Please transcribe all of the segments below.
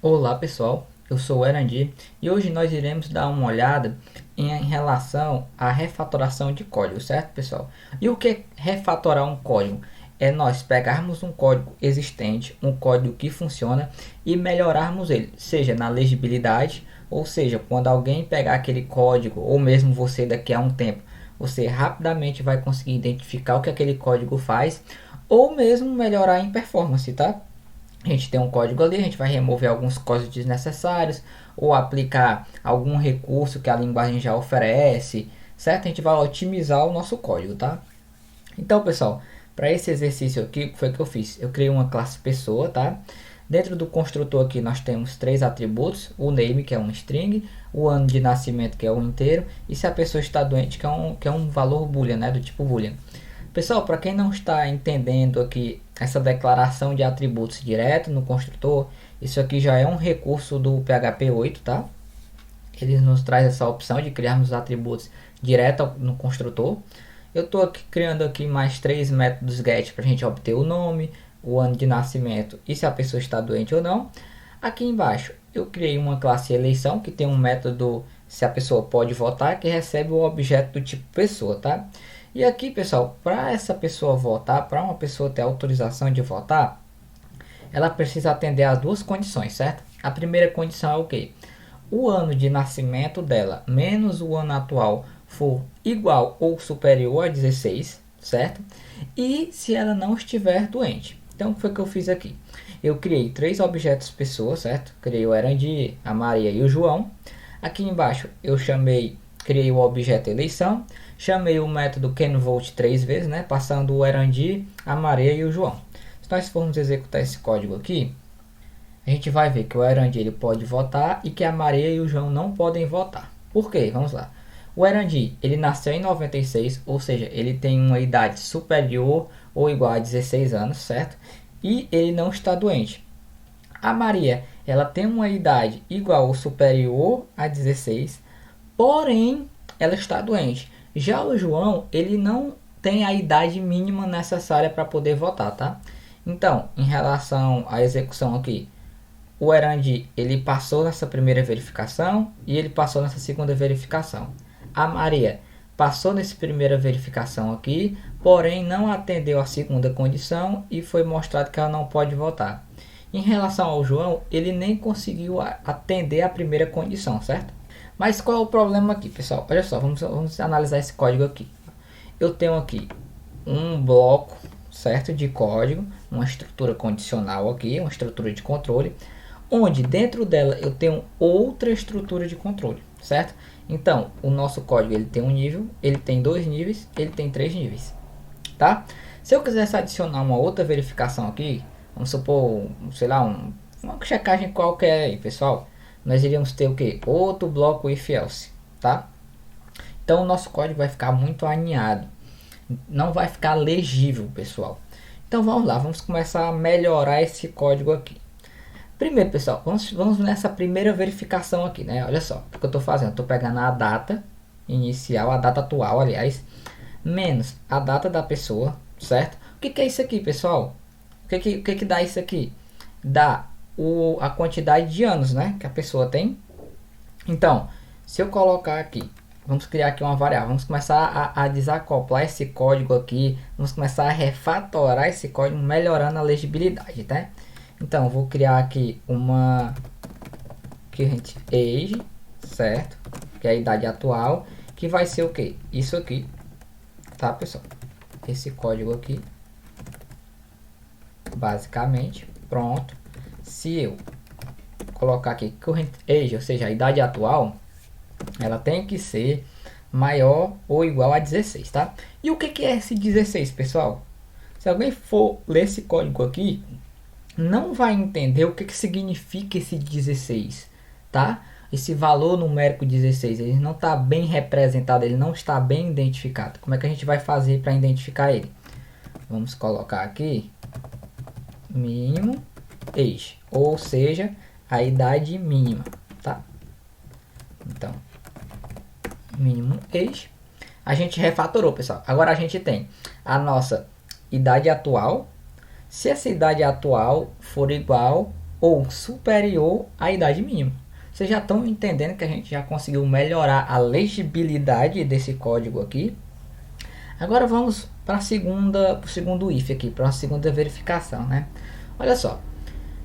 Olá pessoal, eu sou o Erandi e hoje nós iremos dar uma olhada em relação à refatoração de código, certo pessoal? E o que é refatorar um código? É nós pegarmos um código existente, um código que funciona e melhorarmos ele, seja na legibilidade, ou seja, quando alguém pegar aquele código, ou mesmo você daqui a um tempo, você rapidamente vai conseguir identificar o que aquele código faz, ou mesmo melhorar em performance, tá? A gente tem um código ali, a gente vai remover alguns códigos desnecessários ou aplicar algum recurso que a linguagem já oferece, certo? A gente vai otimizar o nosso código, tá? Então, pessoal, para esse exercício aqui, o que foi que eu fiz? Eu criei uma classe pessoa, tá? Dentro do construtor aqui nós temos três atributos: o name, que é um string, o ano de nascimento, que é um inteiro, e se a pessoa está doente, que é um valor boolean, né, do tipo boolean. Pessoal, para quem não está entendendo aqui essa declaração de atributos direto no construtor, isso aqui já é um recurso do PHP 8, tá? Ele nos traz essa opção de criarmos atributos direto no construtor. Eu estou aqui criando aqui mais três métodos get para a gente obter o nome, o ano de nascimento e se a pessoa está doente ou não. Aqui embaixo eu criei uma classe eleição que tem um método se a pessoa pode votar, que recebe o objeto do tipo pessoa, tá? E aqui, pessoal, para essa pessoa votar, para uma pessoa ter autorização de votar, ela precisa atender a duas condições, certo? A primeira condição é o quê? O ano de nascimento dela menos o ano atual for igual ou superior a 16, certo? E se ela não estiver doente. Então, o que foi que eu fiz aqui? Eu criei três objetos pessoas, certo? Criei o Erandi, a Maria e o João. Aqui embaixo eu criei o objeto eleição, chamei o método canVote três vezes, né? Passando o Erandi, a Maria e o João. Se nós formos executar esse código aqui, a gente vai ver que o Erandi ele pode votar e que a Maria e o João não podem votar. Por quê? Vamos lá. O Erandi ele nasceu em 96, ou seja, ele tem uma idade superior ou igual a 16 anos, certo? E ele não está doente. A Maria ela tem uma idade igual ou superior a 16, porém ela está doente. Já o João ele não tem a idade mínima necessária para poder votar, tá? Então, em relação à execução aqui, o Erandi ele passou nessa primeira verificação e ele passou nessa segunda verificação. A Maria passou nessa primeira verificação aqui, porém não atendeu a segunda condição e foi mostrado que ela não pode votar. Em relação ao João, ele nem conseguiu atender a primeira condição, certo? Mas qual é o problema aqui, pessoal? Olha só, vamos analisar esse código aqui. Eu tenho aqui um bloco, certo, de código, uma estrutura condicional aqui, uma estrutura de controle, onde dentro dela eu tenho outra estrutura de controle, certo? Então, o nosso código ele tem um nível, ele tem dois níveis, ele tem três níveis, tá? Se eu quisesse adicionar uma outra verificação aqui, vamos supor, sei lá, uma checagem qualquer aí, pessoal, nós iríamos ter o que? Outro bloco if else, tá? Então, o nosso código vai ficar muito aninhado, não vai ficar legível, pessoal. Então, vamos lá, vamos começar a melhorar esse código aqui. Primeiro, pessoal, vamos nessa primeira verificação aqui, né? Olha só, o que eu estou fazendo, estou pegando a data inicial, a data atual, aliás, menos a data da pessoa, certo? O que é isso aqui, pessoal? O que dá isso aqui? Dá a quantidade de anos, né, que a pessoa tem. Então, se eu colocar aqui, vamos criar aqui uma variável, vamos começar a desacoplar esse código aqui, vamos começar a refatorar esse código, melhorando a legibilidade, tá? Então, vou criar aqui uma current age, certo? Que é a idade atual, que vai ser o que? Isso aqui, tá, pessoal? Esse código aqui, basicamente, pronto. Se eu colocar aqui current age, ou seja, a idade atual, ela tem que ser maior ou igual a 16, tá? E o que é esse 16, pessoal? Se alguém for ler esse código aqui, não vai entender o que significa esse 16, tá? Esse valor numérico 16, ele não está bem representado, ele não está bem identificado. Como é que a gente vai fazer para identificar ele? Vamos colocar aqui mínimo age, ou seja, a idade mínima, tá? Então, mínimo age. A gente refatorou, pessoal. Agora a gente tem a nossa idade atual. Se essa idade atual for igual ou superior à idade mínima. Vocês já estão entendendo que a gente já conseguiu melhorar a legibilidade desse código aqui. Agora vamos para o segundo if aqui, para a segunda verificação, né? Olha só,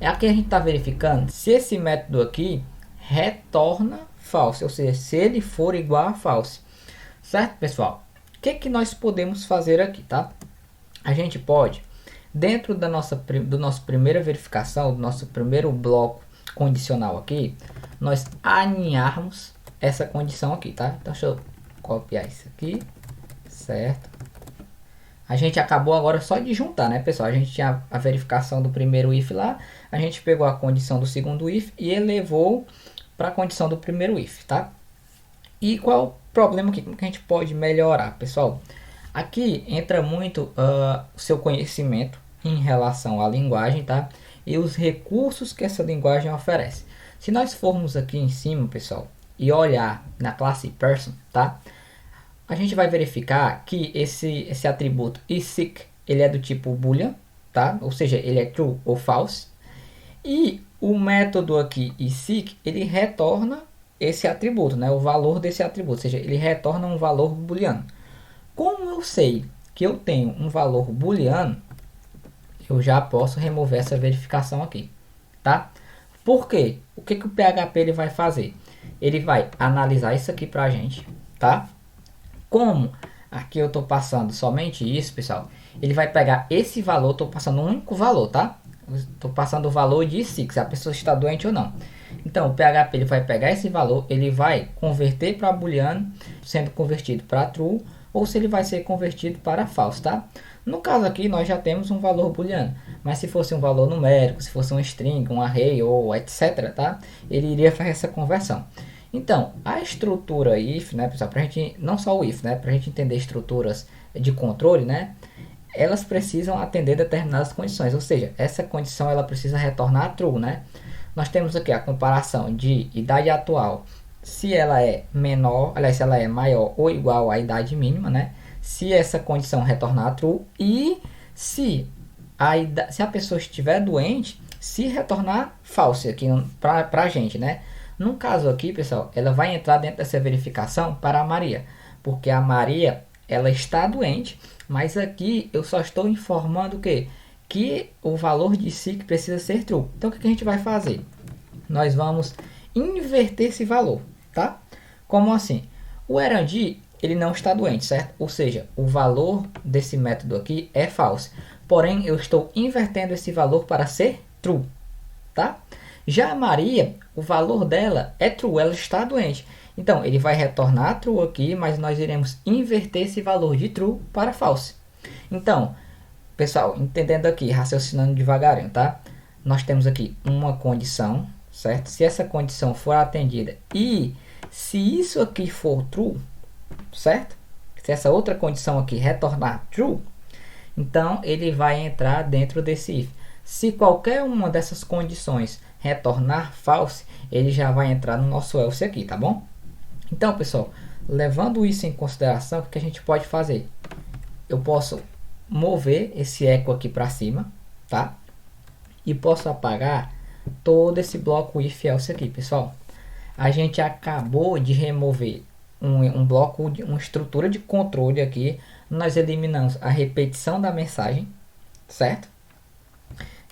aqui a gente está verificando se esse método aqui retorna false, ou seja, se ele for igual a false, certo, pessoal? O que nós podemos fazer aqui, tá? A gente pode, dentro da nossa primeira verificação, do nosso primeiro bloco condicional aqui, nós alinharmos essa condição aqui, tá? Então deixa eu copiar isso aqui, certo? A gente acabou agora só de juntar, né, pessoal? A gente tinha a verificação do primeiro if lá, a gente pegou a condição do segundo if e elevou para a condição do primeiro if, tá? E qual é o problema que a gente pode melhorar, pessoal? Aqui entra muito o seu conhecimento em relação à linguagem, tá? E os recursos que essa linguagem oferece. Se nós formos aqui em cima, pessoal, e olhar na classe person, tá? A gente vai verificar que esse atributo isSeek, ele é do tipo boolean, tá? Ou seja, ele é true ou false. E o método aqui isSeek, ele retorna esse atributo, né? O valor desse atributo, ou seja, ele retorna um valor booleano. Como eu sei que eu tenho um valor booleano, eu já posso remover essa verificação aqui, tá? Por quê? O que o PHP ele vai fazer? Ele vai analisar isso aqui pra gente, tá? Como aqui eu estou passando somente isso, pessoal, ele vai pegar esse valor, estou passando um único valor, tá? Estou passando o valor de SIC, se a pessoa está doente ou não. Então o PHP ele vai pegar esse valor, ele vai converter para booleano, sendo convertido para true, ou se ele vai ser convertido para false, tá? No caso aqui nós já temos um valor booleano, mas se fosse um valor numérico, se fosse um string, um array ou etc, tá? Ele iria fazer essa conversão. Então, a estrutura if, né, pessoal, pra gente, não só o if, né, pra gente entender estruturas de controle, né, elas precisam atender determinadas condições, ou seja, essa condição ela precisa retornar true, né. Nós temos aqui a comparação de idade atual, se ela é menor, aliás, se ela é maior ou igual à idade mínima, né, se essa condição retornar true e se a pessoa estiver doente, se retornar false aqui pra gente, né. No caso aqui, pessoal, ela vai entrar dentro dessa verificação para a Maria, porque a Maria ela está doente, mas aqui eu só estou informando que o valor de SIC precisa ser true. Então o que a gente vai fazer? Nós vamos inverter esse valor, tá? Como assim? O Erandi ele não está doente, certo? Ou seja, o valor desse método aqui é false. Porém, eu estou invertendo esse valor para ser true, tá? Já a Maria, o valor dela é true, ela está doente. Então, ele vai retornar true aqui, mas nós iremos inverter esse valor de true para false. Então, pessoal, entendendo aqui, raciocinando devagarinho, tá? Nós temos aqui uma condição, certo? Se essa condição for atendida e se isso aqui for true, certo? Se essa outra condição aqui retornar true, então ele vai entrar dentro desse if. Se qualquer uma dessas condições retornar false, ele já vai entrar no nosso else aqui, tá bom? Então, pessoal, levando isso em consideração, o que a gente pode fazer? Eu posso mover esse eco aqui para cima, tá? E posso apagar todo esse bloco if else aqui, pessoal. A gente acabou de remover um bloco, uma estrutura de controle aqui. Nós eliminamos a repetição da mensagem, certo?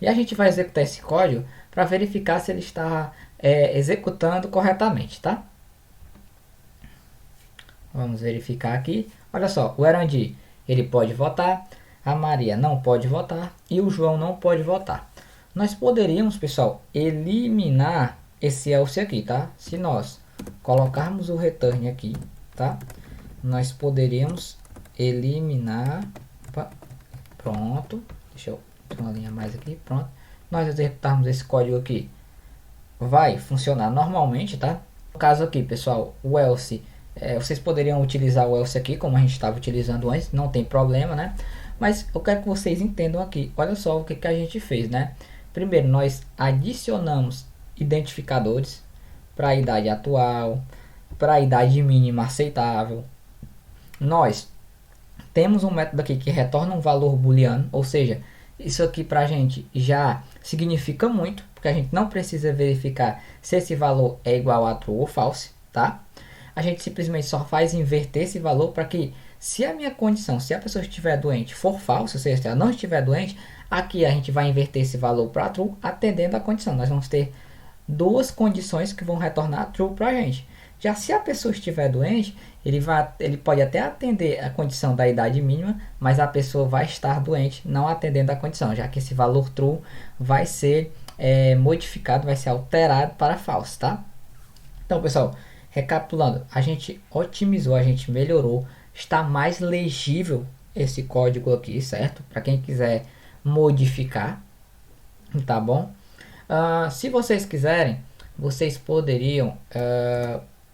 E a gente vai executar esse código para verificar se ele está executando corretamente, tá? Vamos verificar aqui. Olha só, o Erandi ele pode votar, a Maria não pode votar e o João não pode votar. Nós poderíamos, pessoal, eliminar esse else aqui, tá? Se nós colocarmos o return aqui, tá? Nós poderíamos eliminar. Pronto. Deixa eu uma linha mais aqui, pronto. Nós executarmos esse código aqui, vai funcionar normalmente, tá? No caso aqui, pessoal, o else, vocês poderiam utilizar o else aqui como a gente estava utilizando antes, não tem problema, né? Mas eu quero que vocês entendam aqui, olha só o que a gente fez, né? Primeiro, nós adicionamos identificadores para a idade atual, para a idade mínima aceitável. Nós temos um método aqui que retorna um valor booleano, ou seja, isso aqui pra gente já significa muito, porque a gente não precisa verificar se esse valor é igual a true ou false, tá? A gente simplesmente só faz inverter esse valor para que, se a minha condição, se a pessoa estiver doente, for falsa, ou seja, se ela não estiver doente, aqui a gente vai inverter esse valor para true, atendendo a condição. Nós vamos ter duas condições que vão retornar true para a gente. Já se a pessoa estiver doente, ele pode até atender a condição da idade mínima, mas a pessoa vai estar doente, não atendendo a condição, já que esse valor true vai ser modificado, vai ser alterado para falso, tá? Então, pessoal, recapitulando, a gente otimizou, a gente melhorou, está mais legível esse código aqui, certo? Para quem quiser modificar, tá bom? Se vocês quiserem, vocês poderiam,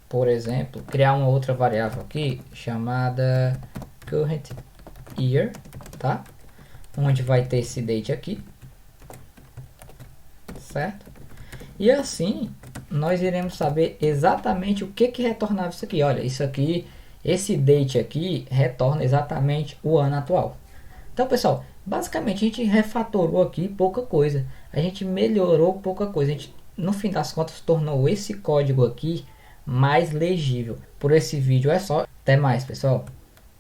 por exemplo, criar uma outra variável aqui chamada current year, tá? Onde vai ter esse date aqui, certo? E assim nós iremos saber exatamente o que retornava isso aqui. Olha, isso aqui, esse date aqui retorna exatamente o ano atual. Então, pessoal, basicamente a gente refatorou aqui pouca coisa. A gente melhorou pouca coisa. A gente, no fim das contas, tornou esse código aqui mais legível. Por esse vídeo é só. Até mais, pessoal.